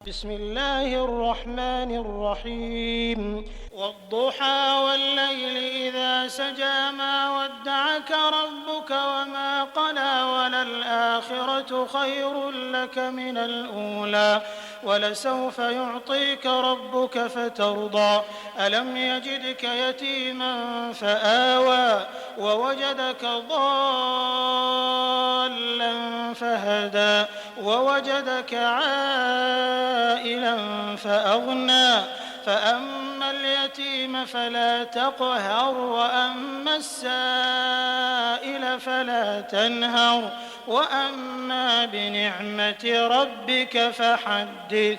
بسم الله الرحمن الرحيم والضحى والليل إذا سجى ما ودعك ربك وما قلى وللآخرة خير لك من الأولى ولسوف يعطيك ربك فترضى ألم يجدك يتيما فآوى ووجدك ضالا فهدى ووجدك عائلا فأغنى فأما اليتيم فلا تقهر وأما السائل فلا تنهر وأما بنعمة ربك فحدث۔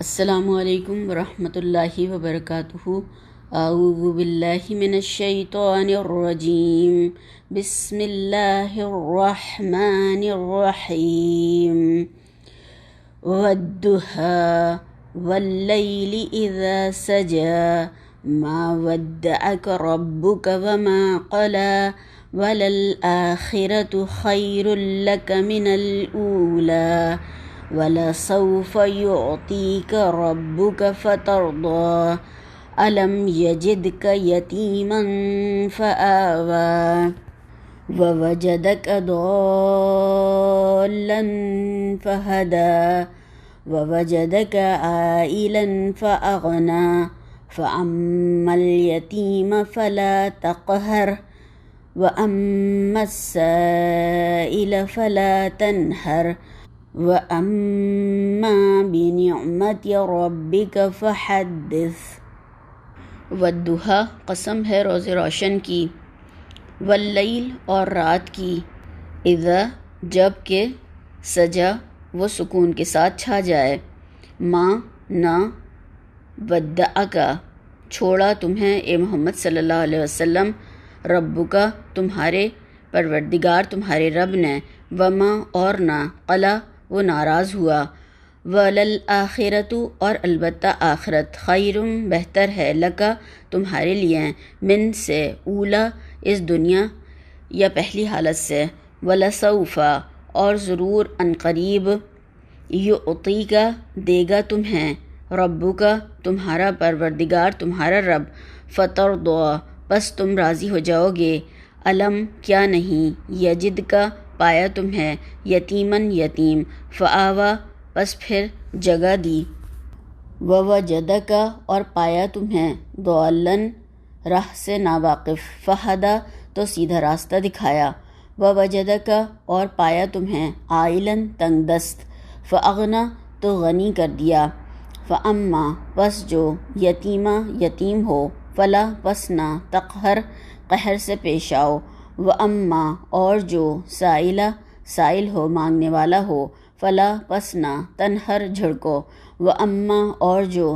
السلام علیکم ورحمۃ اللہ وبرکاتہ۔ اعوذ باللہ من الشیطان الرجیم، بسم اللہ الرحمن الرحیم۔ والضحى واللیل اذا سجى ما ودعك ربك وما قلى وللآخرة خير لك من الأولى وَلَسَوْفَ يُعْطِيكَ رَبُّكَ فَتَرْضَى أَلَمْ يَجِدْكَ يَتِيمًا فَآوَى وَوَجَدَكَ ضَالًّا فَهَدَى وَوَجَدَكَ عَائِلًا فَأَغْنَى فَأَمَّا الْيَتِيمَ فَلَا تَقْهَرْ وَأَمَّا السَّائِلَ فَلَا تَنْهَرْ وَأَمَّا بِنِعْمَةِ رَبِّكَ فَحَدِّثْ۔ والضحیٰ قسم ہے روز روشن کی، واللیل اور رات کی، اذا جب کہ سجا وہ سکون کے ساتھ چھا جائے، ماں نہ ودعک چھوڑا تمہیں اے محمد صلی اللہ علیہ وسلم، ربک تمہارے پروردگار تمہارے رب نے، وما اور نہ قلا وہ ناراض ہوا، وَلَلْآخِرَةُ اور البتہ آخرت، خیرم بہتر ہے، لکا تمہارے لیے، من سے، اولا اس دنیا یا پہلی حالت سے، وَلَسَوْفَ اور ضرور عنقریب، یعطیک دے گا تمہیں، ربک تمہارا پروردگار تمہارا رب، فترضی پس تم راضی ہو جاؤ گے، علم کیا نہیں، یجد کا پایا تمہیں، یتیمن یتیم، فآوا پس پھر جگہ دی، ووجدک اور پایا تمہیں، ضالًا راہ سے ناواقف، فہدی تو سیدھا راستہ دکھایا، ووجدک اور پایا تمہیں، عائلاً تنگ دست، فاغنی تو غنی کر دیا، فاما پس جو یتیمہ یتیم ہو، فلا پس نہ تقہر قہر سے پیش آؤ، واما اور جو سائلہ سائل ہو مانگنے والا ہو، فلا پس نہ تنہر جھڑکو، واما اور جو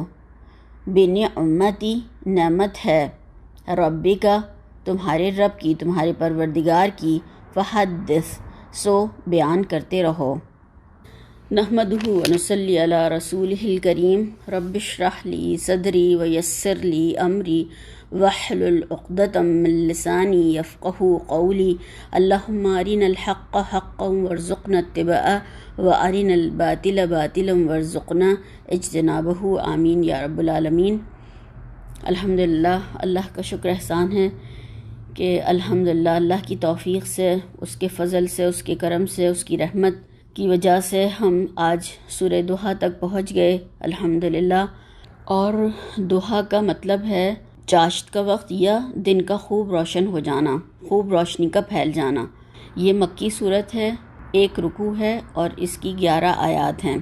بنعمتی نعمت ہے، ربک تمہارے رب کی تمہارے پروردگار کی، فحدث سو بیان کرتے رہو۔ نحمدہ ونصلی علی رسولہ الکریم، رب اشرح لی صدری ویسر لی امری واحلل عقدۃ من لسانی یفقہوا قولی، اللہم ارنا الحق حقا وارزقنا اتباعہ وارنا الباطل باطلا وارزقنا اجتنابہ، آمین یا رب العالمین۔ الحمدللہ اللہ کا شکر احسان ہے کہ الحمدللہ اللہ کی توفیق سے، اس کے فضل سے، اس کے کرم سے، اس کی رحمت کی وجہ سے ہم آج سورہ ضحیٰ تک پہنچ گئے الحمدللہ۔ اور ضحیٰ کا مطلب ہے چاشت کا وقت یا دن کا خوب روشن ہو جانا، خوب روشنی کا پھیل جانا۔ یہ مکی صورت ہے، ایک رکوع ہے اور اس کی 11 آیات ہیں۔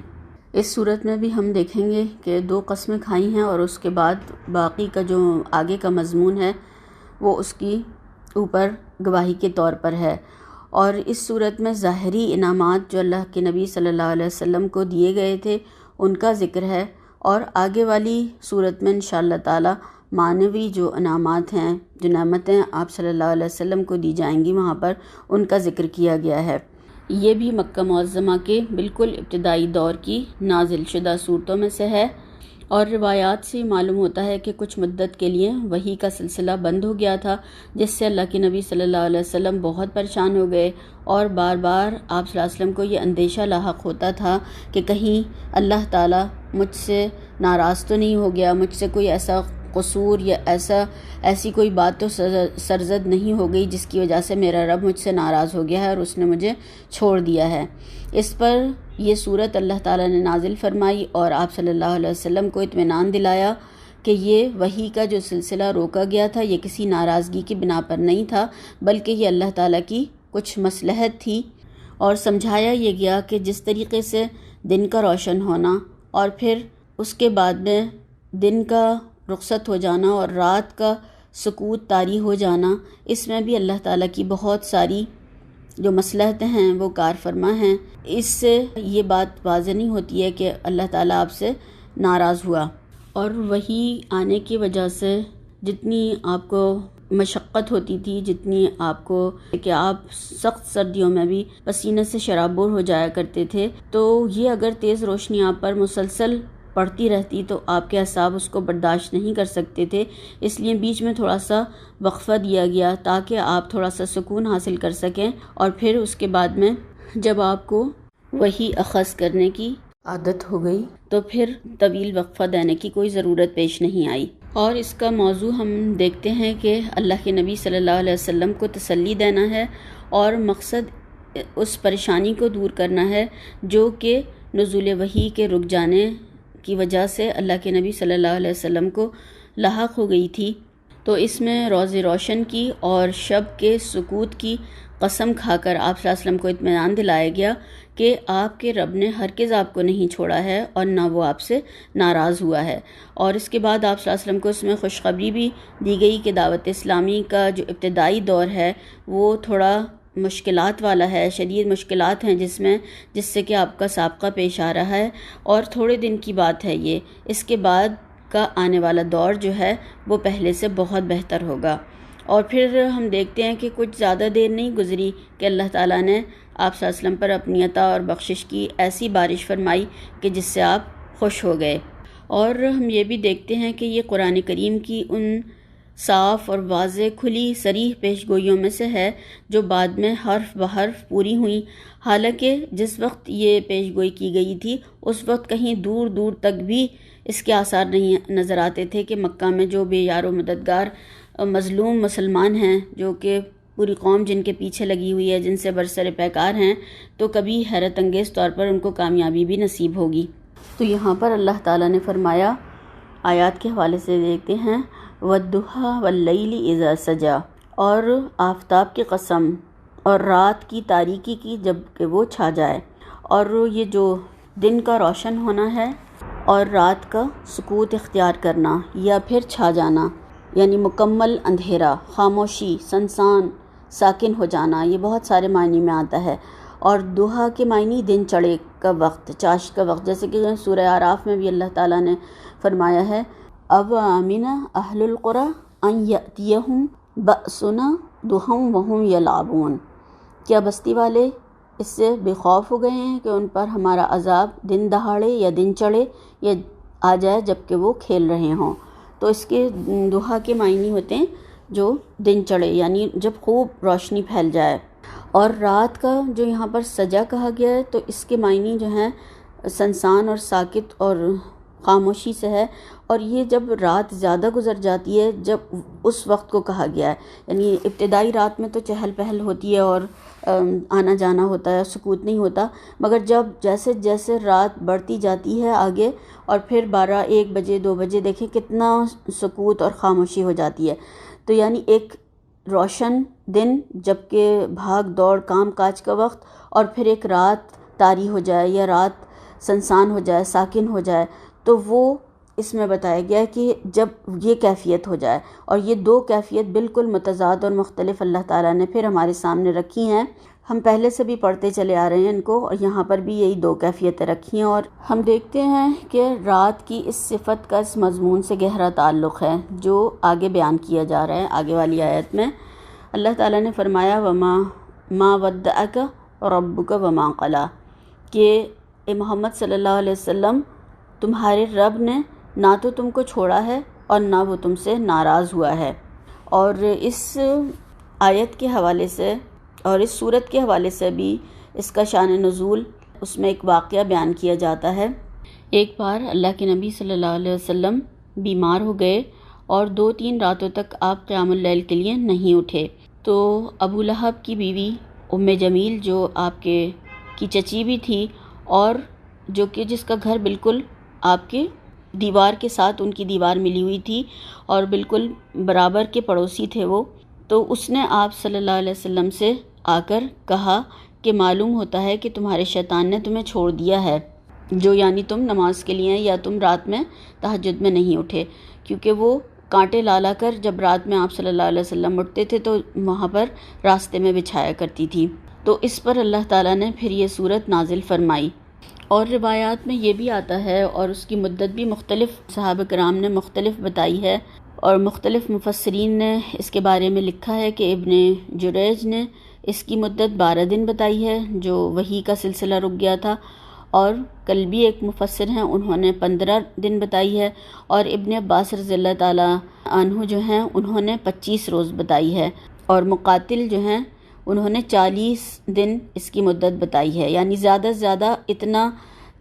اس صورت میں بھی ہم دیکھیں گے کہ 2 قسمیں کھائی ہیں اور اس کے بعد باقی کا جو آگے کا مضمون ہے وہ اس کی اوپر گواہی کے طور پر ہے۔ اور اس صورت میں ظاہری انعامات جو اللہ کے نبی صلی اللہ علیہ وسلم کو دیے گئے تھے ان کا ذکر ہے، اور آگے والی صورت میں انشاءاللہ تعالی معنوی جو انعامات ہیں، جو نعمتیں آپ صلی اللہ علیہ وسلم کو دی جائیں گی وہاں پر ان کا ذکر کیا گیا ہے۔ یہ بھی مکہ معظمہ کے بالکل ابتدائی دور کی نازل شدہ صورتوں میں سے ہے، اور روایات سے معلوم ہوتا ہے کہ کچھ مدت کے لیے وحی کا سلسلہ بند ہو گیا تھا، جس سے اللہ کے نبی صلی اللہ علیہ وسلم بہت پریشان ہو گئے، اور بار بار آپ صلی اللہ علیہ وسلم کو یہ اندیشہ لاحق ہوتا تھا کہ کہیں اللہ تعالیٰ مجھ سے ناراض تو نہیں ہو گیا، مجھ سے کوئی ایسا قصور یا ایسی کوئی بات تو سرزد نہیں ہو گئی جس کی وجہ سے میرا رب مجھ سے ناراض ہو گیا ہے اور اس نے مجھے چھوڑ دیا ہے۔ اس پر یہ صورت اللہ تعالیٰ نے نازل فرمائی اور آپ صلی اللہ علیہ وسلم کو اطمینان دلایا کہ یہ وحی کا جو سلسلہ روکا گیا تھا یہ کسی ناراضگی کی بنا پر نہیں تھا، بلکہ یہ اللہ تعالیٰ کی کچھ مصلحت تھی، اور سمجھایا یہ گیا کہ جس طریقے سے دن کا روشن ہونا اور پھر اس کے بعد میں دن کا رخصت ہو جانا اور رات کا سکوت طاری ہو جانا، اس میں بھی اللہ تعالیٰ کی بہت ساری جو مصلحتیں ہیں وہ کار فرما ہیں۔ اس سے یہ بات واضح نہیں ہوتی ہے کہ اللہ تعالیٰ آپ سے ناراض ہوا، اور وہی آنے کی وجہ سے جتنی آپ کو مشقت ہوتی تھی، جتنی آپ کو کہ آپ سخت سردیوں میں بھی پسینے سے شرابور ہو جایا کرتے تھے، تو یہ اگر تیز روشنی آپ پر مسلسل پڑتی رہتی تو آپ کے اعصاب اس کو برداشت نہیں کر سکتے تھے، اس لیے بیچ میں تھوڑا سا وقفہ دیا گیا تاکہ آپ تھوڑا سا سکون حاصل کر سکیں، اور پھر اس کے بعد میں جب آپ کو وہی اخذ کرنے کی عادت ہو گئی تو پھر طویل وقفہ دینے کی کوئی ضرورت پیش نہیں آئی۔ اور اس کا موضوع ہم دیکھتے ہیں کہ اللہ کے نبی صلی اللہ علیہ وسلم کو تسلی دینا ہے، اور مقصد اس پریشانی کو دور کرنا ہے جو کہ نزول وحی کے رک جانے کی وجہ سے اللہ کے نبی صلی اللہ علیہ وسلم کو لاحق ہو گئی تھی۔ تو اس میں روز روشن کی اور شب کے سکوت کی قسم کھا کر آپ صلی اللہ علیہ وسلم کو اطمینان دلایا گیا کہ آپ کے رب نے ہرگز آپ کو نہیں چھوڑا ہے اور نہ وہ آپ سے ناراض ہوا ہے۔ اور اس کے بعد آپ صلی اللہ علیہ وسلم کو اس میں خوشخبری بھی دی گئی کہ دعوت اسلامی کا جو ابتدائی دور ہے وہ تھوڑا مشکلات والا ہے، شدید مشکلات ہیں جس سے کہ آپ کا سابقہ پیش آ رہا ہے، اور تھوڑے دن کی بات ہے یہ، اس کے بعد کا آنے والا دور جو ہے وہ پہلے سے بہت بہتر ہوگا۔ اور پھر ہم دیکھتے ہیں کہ کچھ زیادہ دیر نہیں گزری کہ اللہ تعالیٰ نے آپ صلی اللہ علیہ وسلم پر اپنی عطا اور بخشش کی ایسی بارش فرمائی کہ جس سے آپ خوش ہو گئے۔ اور ہم یہ بھی دیکھتے ہیں کہ یہ قرآن کریم کی ان صاف اور واضح کھلی صریح پیش گوئیوں میں سے ہے جو بعد میں حرف بحرف پوری ہوئیں، حالانکہ جس وقت یہ پیش گوئی کی گئی تھی اس وقت کہیں دور دور تک بھی اس کے آثار نہیں نظر آتے تھے کہ مکہ میں جو بے یار و مددگار مظلوم مسلمان ہیں، جو کہ پوری قوم جن کے پیچھے لگی ہوئی ہے، جن سے برسر پیکار ہیں، تو کبھی حیرت انگیز طور پر ان کو کامیابی بھی نصیب ہوگی۔ تو یہاں پر اللہ تعالیٰ نے فرمایا، آیات کے حوالے سے دیکھتے ہیں، وَالضُّحَىٰ وَاللَّيْلِ إِذَا سَجَىٰ، اور آفتاب کی قسم اور رات کی تاریکی کی جب کہ وہ چھا جائے۔ اور یہ جو دن کا روشن ہونا ہے اور رات کا سکوت اختیار کرنا یا پھر چھا جانا، یعنی مکمل اندھیرا، خاموشی، سنسان، ساکن ہو جانا، یہ بہت سارے معنی میں آتا ہے۔ اور دوحا کے معنی دن چڑھے کا وقت، چاشت کا وقت، جیسے کہ سورہ اعراف میں بھی اللہ تعالیٰ نے فرمایا ہے، اوامن اہل القری ان یاتیہم بأسنا ضحی وہم یلعبون، کیا بستی والے اس سے بے خوف ہو گئے ہیں کہ ان پر ہمارا عذاب دن دہاڑے یا دن چڑھے یا آ جائے جبکہ وہ کھیل رہے ہوں۔ تو اس کے دوحا کے معنی ہوتے ہیں جو دن چڑھے، یعنی جب خوب روشنی پھیل جائے۔ اور رات کا جو یہاں پر سجا کہا گیا ہے تو اس کے معنی جو ہیں سنسان اور ساکت اور خاموشی سے ہے، اور یہ جب رات زیادہ گزر جاتی ہے جب اس وقت کو کہا گیا ہے، یعنی ابتدائی رات میں تو چہل پہل ہوتی ہے اور آنا جانا ہوتا ہے، سکوت نہیں ہوتا، مگر جب جیسے جیسے رات بڑھتی جاتی ہے آگے اور پھر 12 1 بجے 2 بجے دیکھیں کتنا سکوت اور خاموشی ہو جاتی ہے۔ تو یعنی ایک روشن دن جبکہ بھاگ دوڑ کام کاج کا وقت، اور پھر ایک رات طاری ہو جائے یا رات سنسان ہو جائے، ساکن ہو جائے، تو وہ اس میں بتایا گیا ہے کہ جب یہ کیفیت ہو جائے، اور یہ دو کیفیت بالکل متضاد اور مختلف اللہ تعالیٰ نے پھر ہمارے سامنے رکھی ہیں، ہم پہلے سے بھی پڑھتے چلے آ رہے ہیں ان کو، اور یہاں پر بھی یہی دو کیفیتیں رکھی ہیں۔ اور ہم دیکھتے ہیں کہ رات کی اس صفت کا اس مضمون سے گہرا تعلق ہے جو آگے بیان کیا جا رہا ہے۔ آگے والی آیت میں اللہ تعالیٰ نے فرمایا ما ودعک ربک وما قلی، کہ اے محمد صلی اللہ علیہ وسلم تمہارے رب نے نہ تو تم کو چھوڑا ہے اور نہ وہ تم سے ناراض ہوا ہے۔ اور اس آیت کے حوالے سے اور اس صورت کے حوالے سے بھی اس کا شان نزول، اس میں ایک واقعہ بیان کیا جاتا ہے۔ ایک بار اللہ کے نبی صلی اللہ علیہ وسلم بیمار ہو گئے اور 2-3 راتوں تک آپ قیام اللیل کے لیے نہیں اٹھے، تو ابو لہب کی بیوی ام جمیل جو آپ کی چچی بھی تھی اور جو کہ جس کا گھر بالکل آپ کے دیوار کے ساتھ ان کی دیوار ملی ہوئی تھی اور بالکل برابر کے پڑوسی تھے وہ، تو اس نے آپ صلی اللہ علیہ وسلم سے آ کر کہا کہ معلوم ہوتا ہے کہ تمہارے شیطان نے تمہیں چھوڑ دیا ہے، جو یعنی تم نماز کے لیے یا تم رات میں تہجد میں نہیں اٹھے، کیونکہ وہ کانٹے لا کر جب رات میں آپ صلی اللہ علیہ وسلم اٹھتے تھے تو وہاں پر راستے میں بچھایا کرتی تھی۔ تو اس پر اللہ تعالیٰ نے پھر یہ صورت نازل فرمائی۔ اور روایات میں یہ بھی آتا ہے اور اس کی مدت بھی مختلف صحابہ کرام نے مختلف بتائی ہے، اور مختلف مفسرین نے اس کے بارے میں لکھا ہے کہ ابن جریج نے اس کی مدت 12 دن بتائی ہے جو وحی کا سلسلہ رک گیا تھا، اور کلبی ایک مفسر ہیں انہوں نے 15 دن بتائی ہے، اور ابن عباس رضی اللہ تعالیٰ عنہ جو ہیں انہوں نے 25 روز بتائی ہے، اور مقاتل جو ہیں انہوں نے 40 دن اس کی مدت بتائی ہے، یعنی زیادہ سے زیادہ اتنا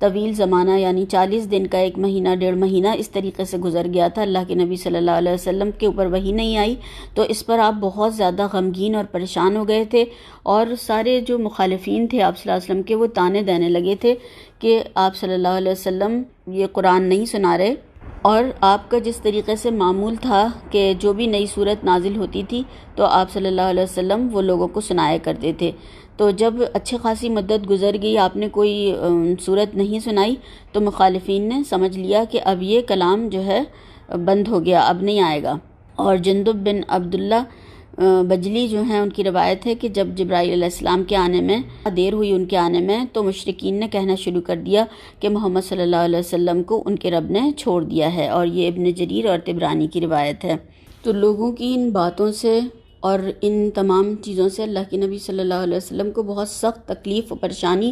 طویل زمانہ یعنی 40 دن کا 1 مہینہ 1.5 مہینہ اس طریقے سے گزر گیا تھا۔ اللہ کے نبی صلی اللہ علیہ وسلم کے اوپر وحی نہیں آئی تو اس پر آپ بہت زیادہ غمگین اور پریشان ہو گئے تھے، اور سارے جو مخالفین تھے آپ صلی اللہ علیہ وسلم کے وہ تانے دینے لگے تھے کہ آپ صلی اللہ علیہ وسلم یہ قرآن نہیں سنا رہے، اور آپ کا جس طریقے سے معمول تھا کہ جو بھی نئی صورت نازل ہوتی تھی تو آپ صلی اللہ علیہ وسلم وہ لوگوں کو سنایا کرتے تھے۔ تو جب اچھی خاصی مدت گزر گئی آپ نے کوئی صورت نہیں سنائی تو مخالفین نے سمجھ لیا کہ اب یہ کلام جو ہے بند ہو گیا، اب نہیں آئے گا۔ اور جندب بن عبداللہ بجلی جو ہیں ان کی روایت ہے کہ جب جبرائیل علیہ السلام کے آنے میں دیر ہوئی ان کے آنے میں تو مشرکین نے کہنا شروع کر دیا کہ محمد صلی اللہ علیہ وسلم کو ان کے رب نے چھوڑ دیا ہے، اور یہ ابن جریر اور طبرانی کی روایت ہے۔ تو لوگوں کی ان باتوں سے اور ان تمام چیزوں سے اللہ کے نبی صلی اللہ علیہ وسلم کو بہت سخت تکلیف و پریشانی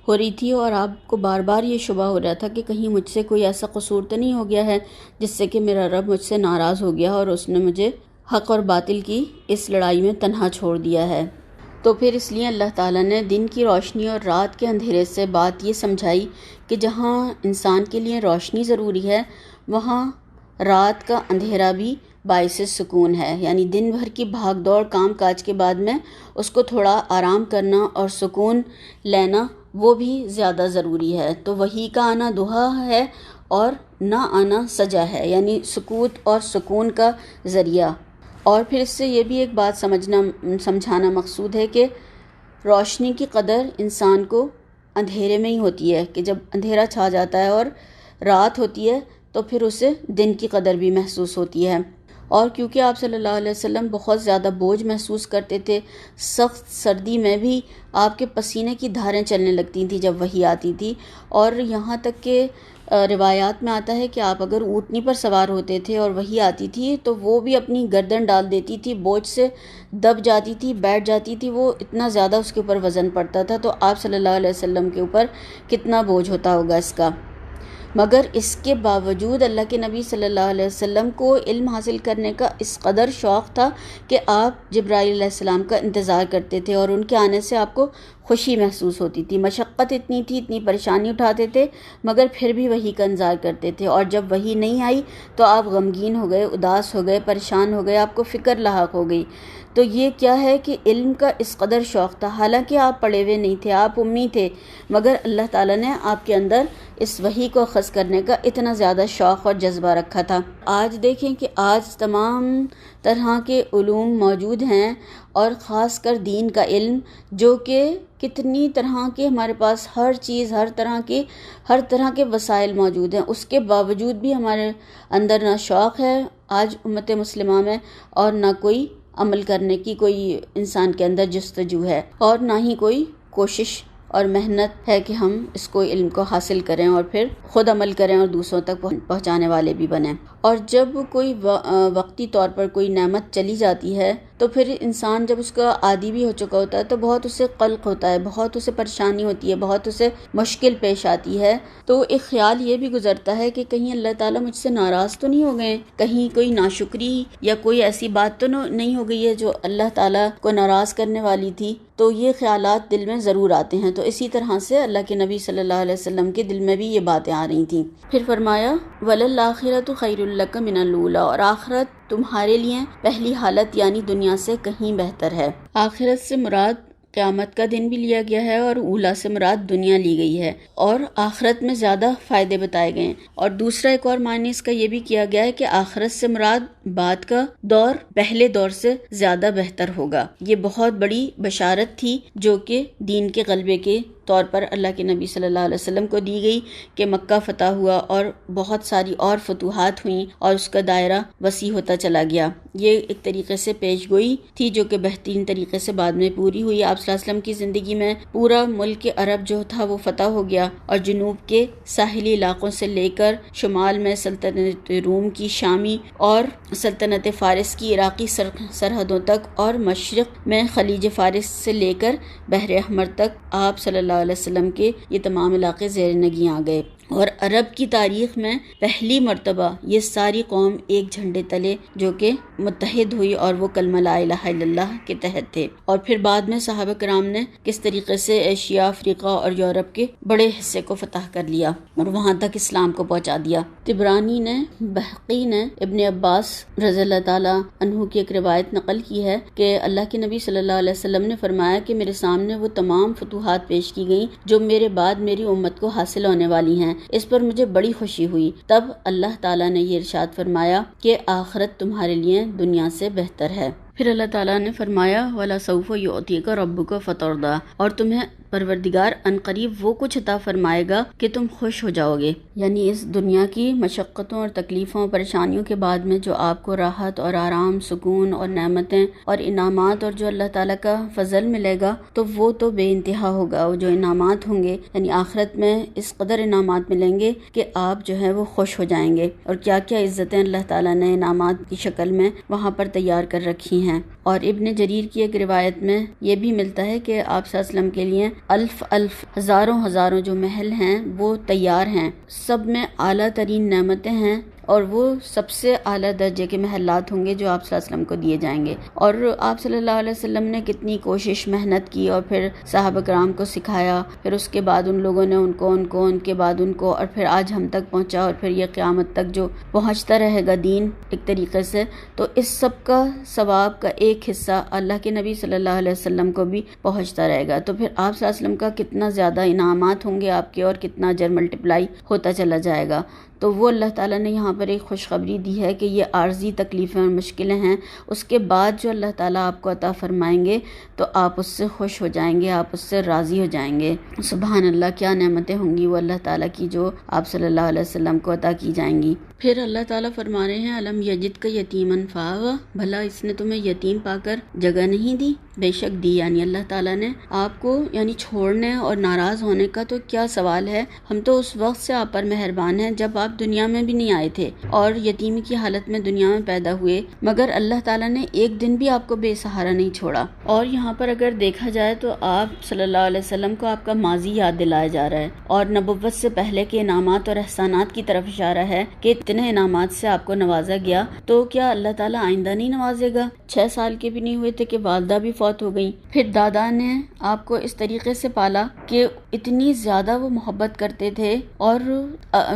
ہو رہی تھی، اور آپ کو بار بار یہ شبہ ہو رہا تھا کہ کہیں مجھ سے کوئی ایسا قصور تو نہیں ہو گیا ہے جس سے کہ میرا رب مجھ سے ناراض ہو گیا اور اس نے مجھے حق اور باطل کی اس لڑائی میں تنہا چھوڑ دیا ہے۔ تو پھر اس لیے اللہ تعالیٰ نے دن کی روشنی اور رات کے اندھیرے سے بات یہ سمجھائی کہ جہاں انسان کے لیے روشنی ضروری ہے وہاں رات کا اندھیرا بھی باعث سکون ہے، یعنی دن بھر کی بھاگ دوڑ کام کاج کے بعد میں اس کو تھوڑا آرام کرنا اور سکون لینا وہ بھی زیادہ ضروری ہے۔ تو وحی کا آنا دہا ہے اور نہ آنا سجا ہے، یعنی سکوت اور سکون کا ذریعہ۔ اور پھر اس سے یہ بھی ایک بات سمجھانا مقصود ہے کہ روشنی کی قدر انسان کو اندھیرے میں ہی ہوتی ہے، کہ جب اندھیرا چھا جاتا ہے اور رات ہوتی ہے تو پھر اسے دن کی قدر بھی محسوس ہوتی ہے۔ اور کیونکہ آپ صلی اللہ علیہ وسلم بہت زیادہ بوجھ محسوس کرتے تھے، سخت سردی میں بھی آپ کے پسینے کی دھاریں چلنے لگتی تھیں جب وحی آتی تھی، اور یہاں تک کہ روایات میں آتا ہے کہ آپ اگر اونٹنی پر سوار ہوتے تھے اور وحی آتی تھی تو وہ بھی اپنی گردن ڈال دیتی تھی، بوجھ سے دب جاتی تھی، بیٹھ جاتی تھی، وہ اتنا زیادہ اس کے اوپر وزن پڑتا تھا۔ تو آپ صلی اللہ علیہ وسلم کے اوپر کتنا بوجھ ہوتا ہوگا اس کا، مگر اس کے باوجود اللہ کے نبی صلی اللہ علیہ وسلم کو علم حاصل کرنے کا اس قدر شوق تھا کہ آپ جبرائیل علیہ السلام کا انتظار کرتے تھے، اور ان کے آنے سے آپ کو خوشی محسوس ہوتی تھی۔ مشقت اتنی تھی، اتنی پریشانی اٹھاتے تھے، مگر پھر بھی وحی کا انتظار کرتے تھے، اور جب وحی نہیں آئی تو آپ غمگین ہو گئے، اداس ہو گئے، پریشان ہو گئے، آپ کو فکر لاحق ہو گئی۔ تو یہ کیا ہے کہ علم کا اس قدر شوق تھا، حالانکہ آپ پڑھے ہوئے نہیں تھے، آپ امی تھے، مگر اللہ تعالیٰ نے آپ کے اندر اس وحی کو اخذ کرنے کا اتنا زیادہ شوق اور جذبہ رکھا تھا۔ آج دیکھیں کہ آج تمام طرح کے علوم موجود ہیں، اور خاص کر دین کا علم، جو کہ کتنی طرح کے ہمارے پاس ہر چیز، ہر طرح کے وسائل موجود ہیں، اس کے باوجود بھی ہمارے اندر نہ شوق ہے آج امت مسلمہ میں، اور نہ کوئی عمل کرنے کی کوئی انسان کے اندر جستجو ہے، اور نہ ہی کوئی کوشش اور محنت ہے کہ ہم اس کو علم کو حاصل کریں اور پھر خود عمل کریں اور دوسروں تک پہنچانے والے بھی بنیں۔ اور جب کوئی وقتی طور پر کوئی نعمت چلی جاتی ہے تو پھر انسان جب اس کا عادی بھی ہو چکا ہوتا ہے تو بہت اسے قلق ہوتا ہے، بہت اسے پریشانی ہوتی ہے، بہت اسے مشکل پیش آتی ہے۔ تو ایک خیال یہ بھی گزرتا ہے کہ کہیں اللہ تعالیٰ مجھ سے ناراض تو نہیں ہو گئے، کہیں کوئی ناشکری یا کوئی ایسی بات تو نہیں ہو گئی ہے جو اللہ تعالیٰ کو ناراض کرنے والی تھی۔ تو یہ خیالات دل میں ضرور آتے ہیں۔ تو اسی طرح سے اللہ کے نبی صلی اللہ علیہ وسلم کے دل میں بھی یہ باتیں آ رہی تھیں۔ پھر فرمایا وَلَلْآخِرَةُ خَيْرٌ لَكَ مِنَ الْأُولَىٰ، اور آخرت تمہارے لیے پہلی حالت یعنی دنیا سے کہیں بہتر ہے۔ آخرت سے مراد قیامت کا دن بھی لیا گیا ہے، اور اولا سے مراد دنیا لی گئی ہے، اور آخرت میں زیادہ فائدے بتائے گئے ہیں۔ اور دوسرا ایک اور معنی اس کا یہ بھی کیا گیا ہے کہ آخرت سے مراد بعد کا دور پہلے دور سے زیادہ بہتر ہوگا۔ یہ بہت بڑی بشارت تھی جو کہ دین کے غلبے کے طور پر اللہ کے نبی صلی اللہ علیہ وسلم کو دی گئی کہ مکہ فتح ہوا اور بہت ساری اور فتوحات ہوئیں اور اس کا دائرہ وسیع ہوتا چلا گیا۔ یہ ایک طریقے سے پیش گوئی تھی جو کہ بہترین طریقے سے بعد میں پوری ہوئی۔ آپ صلی اللہ علیہ وسلم کی زندگی میں پورا ملک عرب جو تھا وہ فتح ہو گیا، اور جنوب کے ساحلی علاقوں سے لے کر شمال میں سلطنت روم کی شامی اور سلطنت فارس کی عراقی سرحدوں تک، اور مشرق میں خلیج فارس سے لے کر بحر احمر تک آپ صلی اللہ علیہ وسلم کے یہ تمام علاقے زیر نگیں آ گئے۔ اور عرب کی تاریخ میں پہلی مرتبہ یہ ساری قوم ایک جھنڈے تلے جو کہ متحد ہوئی، اور وہ کلمہ لا الہ الا اللہ کے تحت تھے۔ اور پھر بعد میں صحابہ کرام نے کس طریقے سے ایشیا، افریقہ اور یورپ کے بڑے حصے کو فتح کر لیا اور وہاں تک اسلام کو پہنچا دیا۔ طبرانی نے، بہقی نے ابن عباس رضی اللہ تعالیٰ عنہ کی ایک روایت نقل کی ہے کہ اللہ کے نبی صلی اللہ علیہ وسلم نے فرمایا کہ میرے سامنے وہ تمام فتوحات پیش کی گئیں جو میرے بعد میری امت کو حاصل ہونے والی ہیں۔ اس پر مجھے بڑی خوشی ہوئی۔ تب اللہ تعالیٰ نے یہ ارشاد فرمایا کہ آخرت تمہارے لیے دنیا سے بہتر ہے۔ پھر اللہ تعالیٰ نے فرمایا وَلَسَوْفَ يُعْطِيكَ رَبُّكَ فَتَرْضَىٰ، اور تمہیں پروردگار عنقریب وہ کچھ عطا فرمائے گا کہ تم خوش ہو جاؤ گے۔ یعنی اس دنیا کی مشقتوں اور تکلیفوں اور پریشانیوں کے بعد میں جو آپ کو راحت اور آرام، سکون اور نعمتیں اور انعامات اور جو اللہ تعالیٰ کا فضل ملے گا تو وہ تو بے انتہا ہوگا۔ وہ جو انعامات ہوں گے یعنی آخرت میں اس قدر انعامات ملیں گے کہ آپ جو ہے وہ خوش ہو جائیں گے، اور کیا کیا عزتیں اللہ تعالیٰ نے انعامات کی شکل میں وہاں پر تیار کر رکھی ہیں۔ اور ابن جریر کی ایک روایت میں یہ بھی ملتا ہے کہ آپ صلی اللہ علیہ وسلم کے لیے الف ہزاروں جو محل ہیں وہ تیار ہیں، سب میں اعلیٰ ترین نعمتیں ہیں، اور وہ سب سے اعلیٰ درجے کے محلات ہوں گے جو آپ صلی اللہ علیہ وسلم کو دیے جائیں گے۔ اور آپ صلی اللہ علیہ وسلم نے کتنی کوشش محنت کی اور پھر صحابہ کرام کو سکھایا، پھر اس کے بعد ان لوگوں نے ان کے بعد ان کو، اور پھر آج ہم تک پہنچا، اور پھر یہ قیامت تک جو پہنچتا رہے گا دین ایک طریقے سے۔ تو اس سب کا ثواب کا ایک حصہ اللہ کے نبی صلی اللہ علیہ وسلم کو بھی پہنچتا رہے گا۔ تو پھر آپ صلی اللہ علیہ وسلم کا کتنا زیادہ انعامات ہوں گے آپ کے، اور کتنا اجر ملٹیپلائی ہوتا چلا جائے گا۔ تو وہ اللہ تعالیٰ نے یہاں پر ایک خوشخبری دی ہے کہ یہ عارضی تکلیفیں اور مشکلیں ہیں، اس کے بعد جو اللہ تعالیٰ آپ کو عطا فرمائیں گے تو آپ اس سے خوش ہو جائیں گے، آپ اس سے راضی ہو جائیں گے۔ سبحان اللہ، کیا نعمتیں ہوں گی وہ اللہ تعالیٰ کی جو آپ صلی اللہ علیہ وسلم کو عطا کی جائیں گی۔ پھر اللہ تعالیٰ فرما رہے ہیں الم یجدک یتیمن فآویٰ، بھلا اس نے تمہیں یتیم پا کر جگہ نہیں دی؟ بے شک دی، یعنی اللہ تعالیٰ نے آپ کو یعنی چھوڑنے اور ناراض ہونے کا تو کیا سوال ہے۔ ہم تو اس وقت سے آپ پر مہربان ہیں جب آپ دنیا میں بھی نہیں آئے تھے اور یتیمی کی حالت میں دنیا میں پیدا ہوئے، مگر اللہ تعالیٰ نے ایک دن بھی آپ کو بے سہارا نہیں چھوڑا۔ اور یہاں پر اگر دیکھا جائے تو آپ صلی اللہ علیہ وسلم کو آپ کا ماضی یاد دلایا جا رہا ہے، اور نبوت سے پہلے کے انعامات اور احسانات کی طرف اشارہ ہے کہ اتنے انعامات سے آپ کو نوازا گیا، تو کیا اللہ تعالیٰ آئندہ نہیں نوازے گا؟ 6 سال کے بھی نہیں ہوئے تھے کہ والدہ بھی فوت ہو گئی، پھر دادا نے آپ کو اس طریقے سے پالا کہ اتنی زیادہ وہ محبت کرتے تھے، اور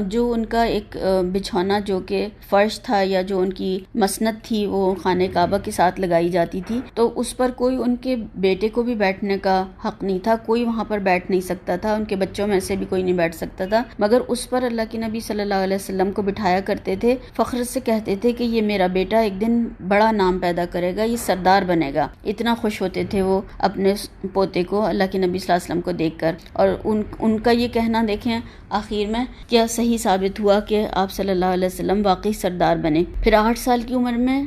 جو ان کا ایک بچھونا جو کہ فرش تھا یا جو ان کی مسند تھی وہ خانہ کعبہ کے ساتھ لگائی جاتی تھی، تو اس پر کوئی ان کے بیٹے کو بھی بیٹھنے کا حق نہیں تھا، کوئی وہاں پر بیٹھ نہیں سکتا تھا، ان کے بچوں میں سے بھی کوئی نہیں بیٹھ سکتا تھا، مگر اس پر اللہ کے نبی صلی اللہ علیہ وسلم کو بٹھایا کرتے تھے، فخر سے کہتے تھے کہ یہ میرا بیٹا ایک دن بڑا نام پیدا کرے گا، یہ سردار بنے گا۔ اتنا خوش ہوتے تھے وہ اپنے پوتے کو اللہ کے نبی صلی اللہ علیہ وسلم کو دیکھ کر، اور ان کا یہ کہنا دیکھیں آخر میں کیا صحیح ثابت ہوا کہ آپ صلی اللہ علیہ وسلم واقعی سردار بنے۔ پھر 8 سال کی عمر میں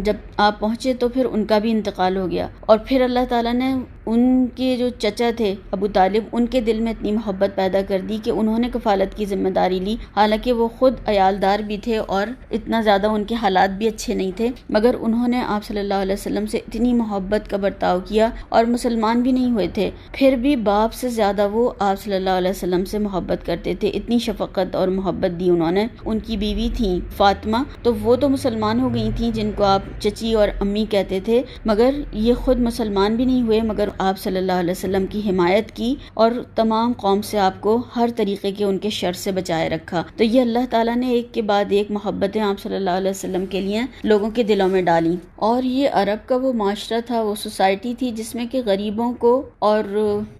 جب آپ پہنچے تو پھر ان کا بھی انتقال ہو گیا، اور پھر اللہ تعالیٰ نے ان کے جو چچا تھے ابو طالب، ان کے دل میں اتنی محبت پیدا کر دی کہ انہوں نے کفالت کی ذمہ داری لی، حالانکہ وہ خود عیالدار بھی تھے اور اتنا زیادہ ان کے حالات بھی اچھے نہیں تھے، مگر انہوں نے آپ صلی اللہ علیہ وسلم سے اتنی محبت کا برتاؤ کیا، اور مسلمان بھی نہیں ہوئے تھے، پھر بھی باپ سے زیادہ وہ آپ صلی اللہ علیہ وسلم سے محبت کرتے تھے، اتنی شفقت اور محبت دی انہوں نے۔ ان کی بیوی تھیں فاطمہ، تو وہ تو مسلمان ہو گئی تھیں، جن کو آپ چچی اور امی کہتے تھے، مگر یہ خود مسلمان بھی نہیں ہوئے، مگر آپ صلی اللہ علیہ وسلم کی حمایت کی اور تمام قوم سے آپ کو ہر طریقے کے ان کے شر سے بچائے رکھا۔ تو یہ اللہ تعالیٰ نے ایک کے بعد ایک محبتیں آپ صلی اللہ علیہ وسلم کے لیے لوگوں کے دلوں میں ڈالی، اور یہ عرب کا وہ معاشرہ تھا، وہ سوسائٹی تھی جس میں کہ غریبوں کو اور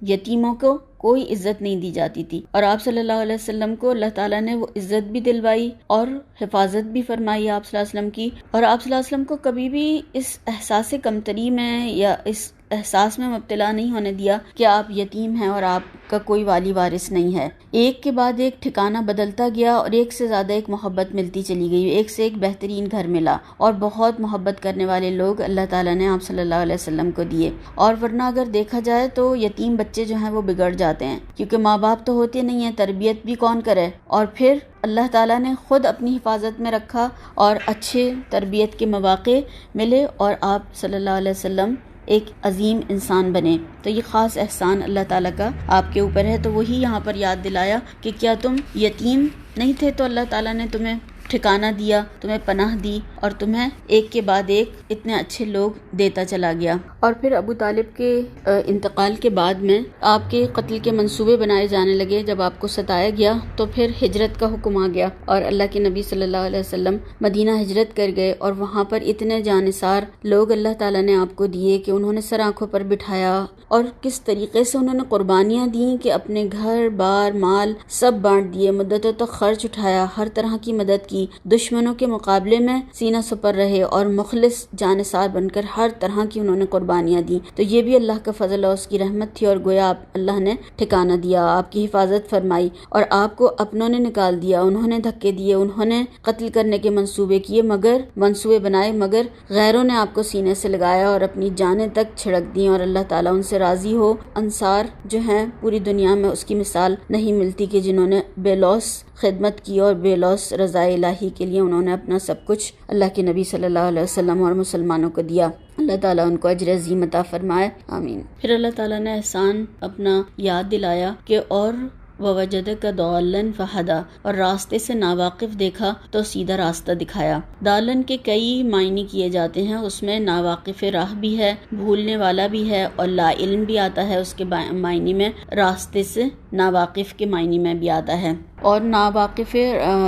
یتیموں کو کوئی عزت نہیں دی جاتی تھی، اور آپ صلی اللہ علیہ وسلم کو اللہ تعالیٰ نے وہ عزت بھی دلوائی اور حفاظت بھی فرمائی آپ صلی اللہ علیہ وسلم کی، اور آپ صلی اللہ علیہ وسلم کو کبھی بھی اس احساس کمتری میں یا اس احساس میں مبتلا نہیں ہونے دیا کہ آپ یتیم ہیں اور آپ کا کوئی والی وارث نہیں ہے۔ ایک کے بعد ایک ٹھکانہ بدلتا گیا، اور ایک سے زیادہ ایک محبت ملتی چلی گئی، ایک سے ایک بہترین گھر ملا، اور بہت محبت کرنے والے لوگ اللہ تعالیٰ نے آپ صلی اللہ علیہ وسلم کو دیے۔ اور ورنہ اگر دیکھا جائے تو یتیم بچے جو ہیں وہ بگڑ جاتے ہیں، کیونکہ ماں باپ تو ہوتے نہیں ہیں، تربیت بھی کون کرے، اور پھر اللہ تعالیٰ نے خود اپنی حفاظت میں رکھا اور اچھے تربیت کے مواقع ملے، اور آپ صلی اللہ علیہ وسلم ایک عظیم انسان بنے۔ تو یہ خاص احسان اللہ تعالیٰ کا آپ کے اوپر ہے، تو وہی یہاں پر یاد دلایا کہ کیا تم یتیم نہیں تھے تو اللہ تعالیٰ نے تمہیں ٹھکانہ دیا، تمہیں پناہ دی، اور تمہیں ایک کے بعد ایک اتنے اچھے لوگ دیتا چلا گیا۔ اور پھر ابو طالب کے انتقال کے بعد میں آپ کے قتل کے منصوبے بنائے جانے لگے، جب آپ کو ستایا گیا تو پھر ہجرت کا حکم آ گیا، اور اللہ کے نبی صلی اللہ علیہ وسلم مدینہ ہجرت کر گئے، اور وہاں پر اتنے جانثار لوگ اللہ تعالیٰ نے آپ کو دیے کہ انہوں نے سر آنکھوں پر بٹھایا، اور کس طریقے سے انہوں نے قربانیاں دیں کہ اپنے گھر بار مال سب بانٹ دیے، مدتوں تک خرچ اٹھایا، ہر طرح کی مدد کی، دشمنوں کے مقابلے میں سینہ سپر رہے، اور مخلص جانثار بن کر ہر طرح کی انہوں نے قربانیاں دی۔ تو یہ بھی اللہ کا فضل اور اس کی رحمت تھی، اور گویا اللہ نے ٹھکانہ دیا، آپ کی حفاظت فرمائی، اور آپ کو اپنوں نے نکال دیا، انہوں نے دھکے دیے، انہوں نے قتل کرنے کے منصوبے کیے، منصوبے بنائے، مگر غیروں نے آپ کو سینے سے لگایا اور اپنی جانیں تک چھڑک دیں، اور اللہ تعالیٰ ان سے راضی ہو۔ انصار جو ہیں پوری دنیا میں اس کی مثال نہیں ملتی کہ جنہوں نے بے لوث خدمت کی اور بے لوث رضا الہی کے لیے انہوں نے اپنا سب کچھ اللہ کے نبی صلی اللہ علیہ وسلم اور مسلمانوں کو دیا۔ اللہ تعالیٰ ان کو اجر عظیم عطا فرمائے، آمین۔ پھر اللہ تعالیٰ نے احسان اپنا یاد دلایا کہ اور وَوَجَدَكَ ضَالًّا فَهَدَىٰ، اور راستے سے ناواقف دیکھا تو سیدھا راستہ دکھایا۔ ضالًّا کے کئی معنی کیے جاتے ہیں، اس میں ناواقف راہ بھی ہے، بھولنے والا بھی ہے، اور لا علم بھی آتا ہے اس کے معنی میں، راستے سے ناواقف کے معنی میں بھی آتا ہے۔ اور ناواقف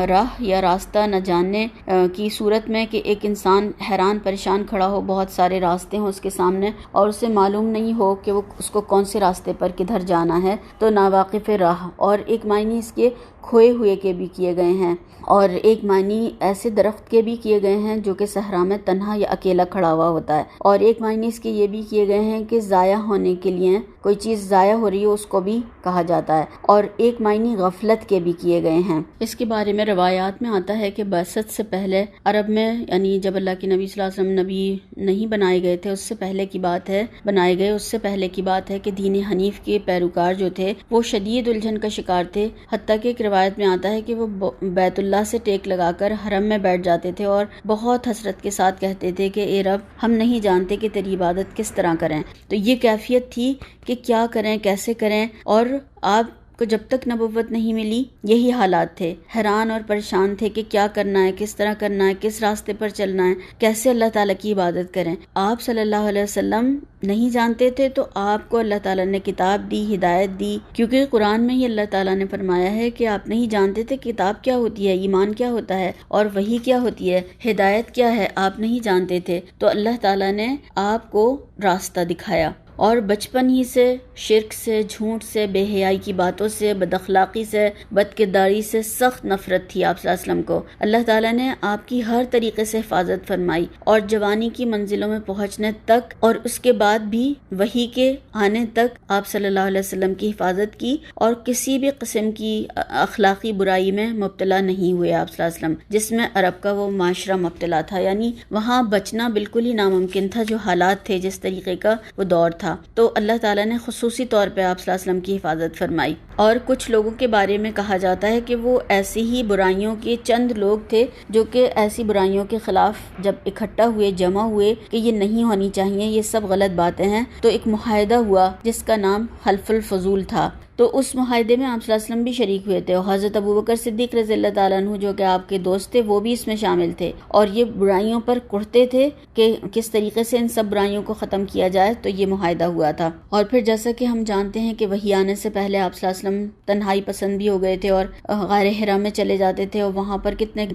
راہ یا راستہ نہ جاننے کی صورت میں کہ ایک انسان حیران پریشان کھڑا ہو، بہت سارے راستے ہوں اس کے سامنے اور اسے معلوم نہیں ہو کہ وہ اس کو کون سے راستے پر کدھر جانا ہے، تو ناواقف راہ۔ اور ایک معنی اس کے کھوئے ہوئے کے بھی کیے گئے ہیں، اور ایک معنی ایسے درخت کے بھی کیے گئے ہیں جو کہ صحرا میں تنہا یا اکیلا کھڑا ہوا ہوتا ہے، اور ایک معنی اس کے یہ بھی کیے گئے ہیں کہ ضائع ہونے کے لیے، کوئی چیز ضائع ہو رہی ہو اس کو بھی کہا جاتا ہے، اور ایک معنی غفلت کے بھی کیے گئے ہیں۔ اس کے بارے میں روایات میں آتا ہے کہ بعثت سے پہلے عرب میں، یعنی جب اللہ کے نبی صلی اللہ علیہ وسلم نبی نہیں بنائے گئے تھے، اس سے پہلے کی بات ہے، بنائے گئے اس سے پہلے کی بات ہے کہ دین حنیف کے پیروکار جو تھے وہ شدید الجھن کا شکار تھے، حتیٰ کہ ایک روایت میں آتا ہے کہ وہ بیت اللہ سے ٹیک لگا کر حرم میں بیٹھ جاتے تھے اور بہت حسرت کے ساتھ کہتے تھے کہ اے رب، ہم نہیں جانتے کہ تیری عبادت کس طرح کریں۔ تو یہ کیفیت تھی کہ کیا کریں، کیسے کریں، اور آپ کو جب تک نبوت نہیں ملی یہی حالات تھے، حیران اور پریشان تھے کہ کیا کرنا ہے، کس طرح کرنا ہے، کس راستے پر چلنا ہے، کیسے اللہ تعالیٰ کی عبادت کریں۔ آپ صلی اللہ علیہ وسلم نہیں جانتے تھے تو آپ کو اللہ تعالیٰ نے کتاب دی، ہدایت دی، کیونکہ قرآن میں ہی اللہ تعالیٰ نے فرمایا ہے کہ آپ نہیں جانتے تھے کتاب کیا ہوتی ہے، ایمان کیا ہوتا ہے، اور وحی کیا ہوتی ہے، ہدایت کیا ہے، آپ نہیں جانتے تھے، تو اللہ تعالیٰ نے آپ کو راستہ دکھایا۔ اور بچپن ہی سے شرک سے، جھوٹ سے، بے حیائی کی باتوں سے، بد اخلاقی سے، بد کرداری سے سخت نفرت تھی آپ صلی اللہ علیہ وسلم کو۔ اللہ تعالیٰ نے آپ کی ہر طریقے سے حفاظت فرمائی، اور جوانی کی منزلوں میں پہنچنے تک اور اس کے بعد بھی وحی کے آنے تک آپ صلی اللہ علیہ وسلم کی حفاظت کی، اور کسی بھی قسم کی اخلاقی برائی میں مبتلا نہیں ہوئے آپ صلی اللہ علیہ وسلم، جس میں عرب کا وہ معاشرہ مبتلا تھا، یعنی وہاں بچنا بالکل ہی ناممکن تھا، جو حالات تھے، جس طریقے کا وہ دور تھا۔ تھا، تو اللہ تعالیٰ نے خصوصی طور پہ آپ صلی اللہ علیہ وسلم کی حفاظت فرمائی۔ اور کچھ لوگوں کے بارے میں کہا جاتا ہے کہ وہ ایسی ہی برائیوں کے چند لوگ تھے جو کہ ایسی برائیوں کے خلاف جب اکٹھا ہوئے، جمع ہوئے کہ یہ نہیں ہونی چاہیے، یہ سب غلط باتیں ہیں، تو ایک معاہدہ ہوا جس کا نام حلف الفضول تھا۔ تو اس معاہدے میں آپ صلی اللہ علیہ وسلم بھی شریک ہوئے تھے، اور حضرت ابوبکر صدیق رضی اللہ تعالیٰ عنہ جو کہ آپ کے دوست تھے وہ بھی اس میں شامل تھے، اور یہ برائیوں پر کڑتے تھے کہ کس طریقے سے ان سب برائیوں کو ختم کیا جائے، تو یہ معاہدہ ہوا تھا۔ اور پھر جیسا کہ ہم جانتے ہیں کہ وحی آنے سے پہلے آپ صلی اللہ علیہ وسلم تنہائی پسند بھی ہو گئے تھے، اور غار حرا میں چلے جاتے تھے، اور وہاں پر کتنے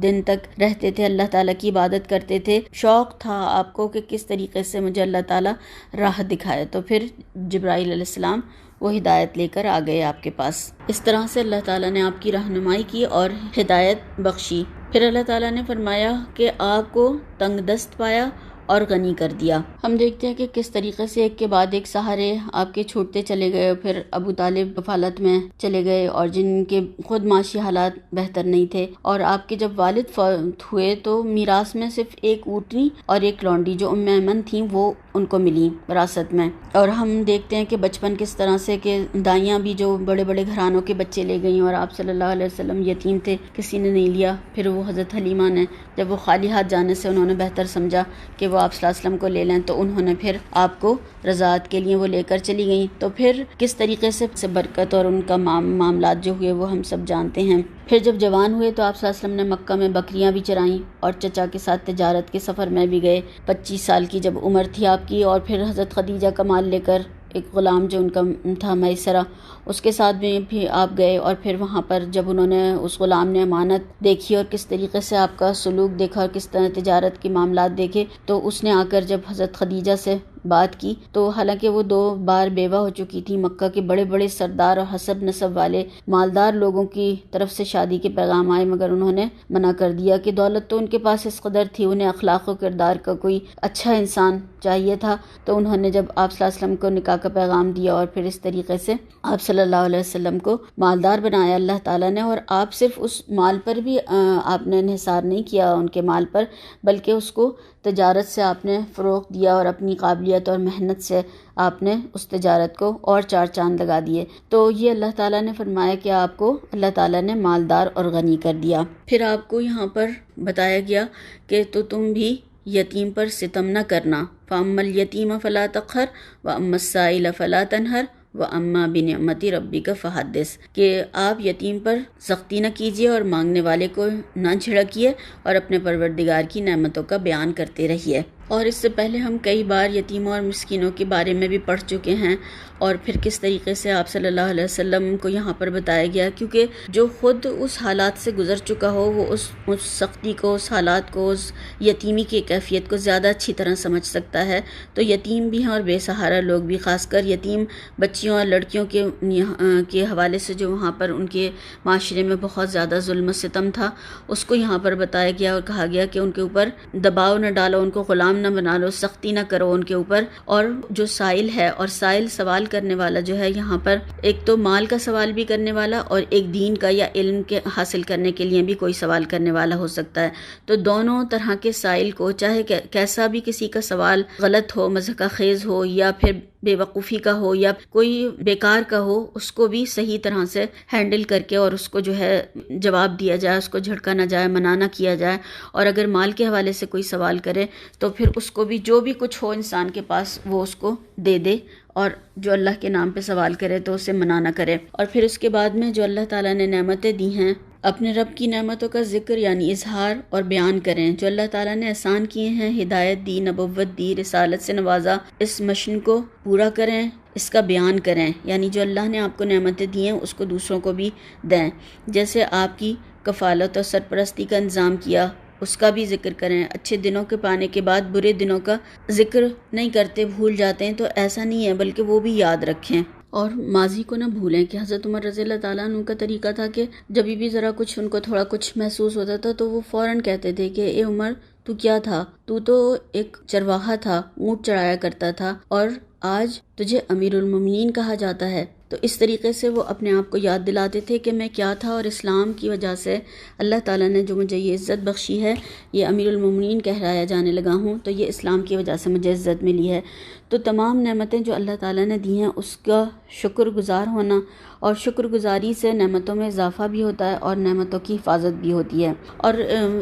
دن تک رہتے تھے، اللہ تعالیٰ کی عبادت کرتے تھے۔ شوق تھا آپ کو کہ کس طریقے سے مجھے اللہ تعالیٰ راہ دکھائے، تو پھر جبرائیل علیہ السلام وہ ہدایت لے کر آ گئے آپ کے پاس۔ اس طرح سے اللہ تعالیٰ نے آپ کی رہنمائی کی اور ہدایت بخشی۔ پھر اللہ تعالیٰ نے فرمایا کہ آپ کو تنگ دست پایا اور غنی کر دیا۔ ہم دیکھتے ہیں کہ کس طریقے سے ایک کے بعد ایک سہارے آپ کے چھوٹتے چلے گئے، پھر ابو طالب کفالت میں چلے گئے، اور جن کے خود معاشی حالات بہتر نہیں تھے، اور آپ کے جب والد فوت ہوئے تو میراث میں صرف ایک اونٹنی اور ایک لونڈی جو ام ایمن تھیں وہ ان کو ملی وراثت میں۔ اور ہم دیکھتے ہیں کہ بچپن کس طرح سے کہ دائیاں بھی جو بڑے بڑے گھرانوں کے بچے لے گئیں، اور آپ صلی اللہ علیہ وسلم یتیم تھے، کسی نے نہیں لیا۔ پھر وہ حضرت حلیمہ نے جب وہ خالی ہاتھ جانے سے انہوں نے بہتر سمجھا کہ وہ آپ صلی اللہ علیہ وسلم کو لے لیں، تو انہوں نے پھر آپ کو رضاعت کے لیے وہ لے کر چلی گئیں۔ تو پھر کس طریقے سے برکت اور ان کا معاملات جو ہوئے وہ ہم سب جانتے ہیں۔ پھر جب جوان ہوئے تو آپ صلی اللہ علیہ وسلم نے مکہ میں بکریاں بھی چرائیں، اور چچا کے ساتھ تجارت کے سفر میں بھی گئے۔ 25 سال کی جب عمر تھی آپ کی، اور پھر حضرت خدیجہ کا مال لے کر ایک غلام جو ان کا تھا میسرہ، اس کے ساتھ بھی آپ گئے، اور پھر وہاں پر جب انہوں نے اس غلام نے امانت دیکھی اور کس طریقے سے آپ کا سلوک دیکھا اور کس طرح تجارت کے معاملات دیکھے، تو اس نے آ کر جب حضرت خدیجہ سے بات کی، تو حالانکہ وہ 2 بار بیوہ ہو چکی تھی، مکہ کے بڑے بڑے سردار اور حسب نسب والے مالدار لوگوں کی طرف سے شادی کے پیغام آئے، مگر انہوں نے منع کر دیا کہ دولت تو ان کے پاس اس قدر تھی، انہیں اخلاق و کردار کا کوئی اچھا انسان چاہیے تھا۔ تو انہوں نے جب آپ صلی اللہ علیہ وسلم کو نکاح کا پیغام دیا، اور پھر اس طریقے سے آپ صلی اللہ علیہ وسلم کو مالدار بنایا اللہ تعالیٰ نے، اور آپ صرف اس مال پر بھی آپ نے انحصار نہیں کیا ان کے مال پر، بلکہ اس کو تجارت سے آپ نے فروغ دیا، اور اپنی قابلیت اور محنت سے آپ نے اس تجارت کو اور 4 چاند لگا دیے۔ تو یہ اللہ تعالیٰ نے فرمایا کہ آپ کو اللہ تعالیٰ نے مالدار اور غنی کر دیا۔ پھر آپ کو یہاں پر بتایا گیا کہ تو تم بھی یتیم پر ستم نہ کرنا، فَأَمَّا الْيَتِيمَ فَلَا تَقْهَرْ وَأَمَّا السَّائِلَ فَلَا تَنْهَرْ وَأَمَّا بِنِعْمَةِ رَبِّكَ فَحَدِّثْ، کہ آپ یتیم پر سختی نہ کیجیے اور مانگنے والے کو نہ جھڑکیے، اور اپنے پروردگار کی نعمتوں کا بیان کرتے رہیے۔ اور اس سے پہلے ہم کئی بار یتیموں اور مسکینوں کے بارے میں بھی پڑھ چکے ہیں، اور پھر کس طریقے سے آپ صلی اللہ علیہ وسلم کو یہاں پر بتایا گیا، کیونکہ جو خود اس حالات سے گزر چکا ہو وہ اس سختی کو، اس حالات کو، اس یتیمی کی کیفیت کو زیادہ اچھی طرح سمجھ سکتا ہے۔ تو یتیم بھی ہیں اور بے سہارا لوگ بھی، خاص کر یتیم بچیوں اور لڑکیوں کے حوالے سے جو وہاں پر ان کے معاشرے میں بہت زیادہ ظلم و ستم تھا، اس کو یہاں پر بتایا گیا اور کہا گیا کہ ان کے اوپر دباؤ نہ ڈالو، ان کو غلام نہ بنا لو، سختی نہ کرو ان کے اوپر۔ اور جو سائل ہے، اور سائل سوال کرنے والا جو ہے، یہاں پر ایک تو مال کا سوال بھی کرنے والا، اور ایک دین کا یا علم کے حاصل کرنے کے لیے بھی کوئی سوال کرنے والا ہو سکتا ہے۔ تو دونوں طرح کے سائل کو، چاہے کیسا بھی کسی کا سوال غلط ہو، مضحکہ خیز ہو، یا پھر بے وقوفی کا ہو، یا کوئی بیکار کا ہو، اس کو بھی صحیح طرح سے ہینڈل کر کے اور اس کو جو ہے جواب دیا جائے، اس کو جھڑکا نہ جائے، منع نہ کیا جائے۔ اور اگر مال کے حوالے سے کوئی سوال کرے تو پھر اس کو بھی جو بھی کچھ ہو انسان کے پاس وہ اس کو دے دے، اور جو اللہ کے نام پہ سوال کرے تو اسے منع نہ کرے۔ اور پھر اس کے بعد میں جو اللہ تعالیٰ نے نعمتیں دی ہیں، اپنے رب کی نعمتوں کا ذکر یعنی اظہار اور بیان کریں، جو اللہ تعالیٰ نے احسان کیے ہیں، ہدایت دی، نبوت دی، رسالت سے نوازا، اس مشن کو پورا کریں، اس کا بیان کریں، یعنی جو اللہ نے آپ کو نعمتیں دی ہیں اس کو دوسروں کو بھی دیں۔ جیسے آپ کی کفالت اور سرپرستی کا انتظام کیا، اس کا بھی ذکر کریں۔ اچھے دنوں کے پانے کے بعد برے دنوں کا ذکر نہیں کرتے، بھول جاتے ہیں، تو ایسا نہیں ہے، بلکہ وہ بھی یاد رکھیں اور ماضی کو نہ بھولیں۔ کہ حضرت عمر رضی اللہ تعالیٰ عنہ کا طریقہ تھا کہ جب بھی ذرا کچھ ان کو تھوڑا کچھ محسوس ہوتا تھا تو وہ فوراً کہتے تھے کہ اے عمر، تو کیا تھا؟ تو ایک چرواہا تھا، اونٹ چرایا کرتا تھا، اور آج تجھے امیر المومنین کہا جاتا ہے۔ تو اس طریقے سے وہ اپنے آپ کو یاد دلاتے تھے کہ میں کیا تھا، اور اسلام کی وجہ سے اللہ تعالیٰ نے جو مجھے یہ عزت بخشی ہے، یہ امیر المومنین کہلایا جانے لگا ہوں، تو یہ اسلام کی وجہ سے مجھے عزت ملی ہے۔ تو تمام نعمتیں جو اللہ تعالیٰ نے دی ہیں اس کا شکر گزار ہونا، اور شکر گزاری سے نعمتوں میں اضافہ بھی ہوتا ہے اور نعمتوں کی حفاظت بھی ہوتی ہے۔ اور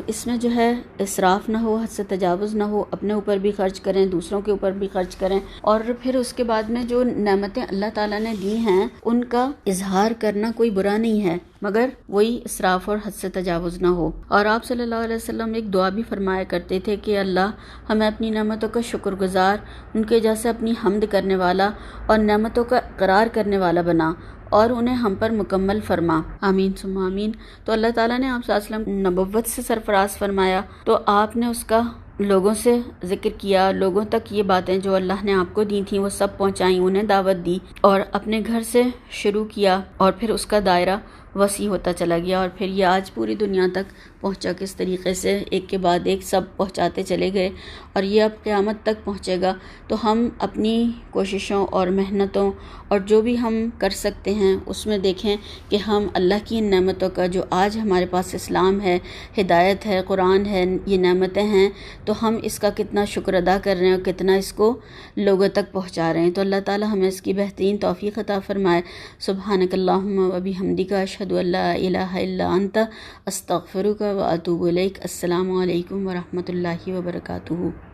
اس میں جو ہے اسراف نہ ہو، حد سے تجاوز نہ ہو، اپنے اوپر بھی خرچ کریں، دوسروں کے اوپر بھی خرچ کریں، اور پھر اس کے بعد میں جو نعمتیں اللہ تعالیٰ نے دی ہیں ان کا اظہار کرنا کوئی برا نہیں ہے، مگر وہی اسراف اور حد سے تجاوز نہ ہو۔ اور آپ صلی اللہ علیہ وسلم ایک دعا بھی فرمایا کرتے تھے کہ اللہ ہمیں اپنی نعمتوں کا شکر گزار، ان کے جیسے اپنی حمد کرنے والا اور نعمتوں کا اقرار کرنے والا بنا، اور انہیں ہم پر مکمل فرما، آمین ثم آمین۔ تو اللہ تعالیٰ نے آپ صلی اللہ علیہ وسلم نبوت سے سرفراز فرمایا، تو آپ نے اس کا لوگوں سے ذکر کیا، لوگوں تک یہ باتیں جو اللہ نے آپ کو دی تھیں وہ سب پہنچائیں، انہیں دعوت دی، اور اپنے گھر سے شروع کیا، اور پھر اس کا دائرہ وسیع ہوتا چلا گیا، اور پھر یہ آج پوری دنیا تک پہنچا، کس طریقے سے ایک کے بعد ایک سب پہنچاتے چلے گئے، اور یہ اب قیامت تک پہنچے گا۔ تو ہم اپنی کوششوں اور محنتوں اور جو بھی ہم کر سکتے ہیں اس میں دیکھیں کہ ہم اللہ کی ان نعمتوں کا جو آج ہمارے پاس اسلام ہے، ہدایت ہے، قرآن ہے، یہ نعمتیں ہیں، تو ہم اس کا کتنا شکر ادا کر رہے ہیں اور کتنا اس کو لوگوں تک پہنچا رہے ہیں۔ تو اللہ تعالی ہمیں اس کی بہترین توفیق عطا فرمائے۔ سبحانک اللہم و بحمدک، اشہد ان لا الہ الا انت، استغفرک و اتوب الیک۔ السلام علیکم ورحمۃ اللہ وبرکاتہ۔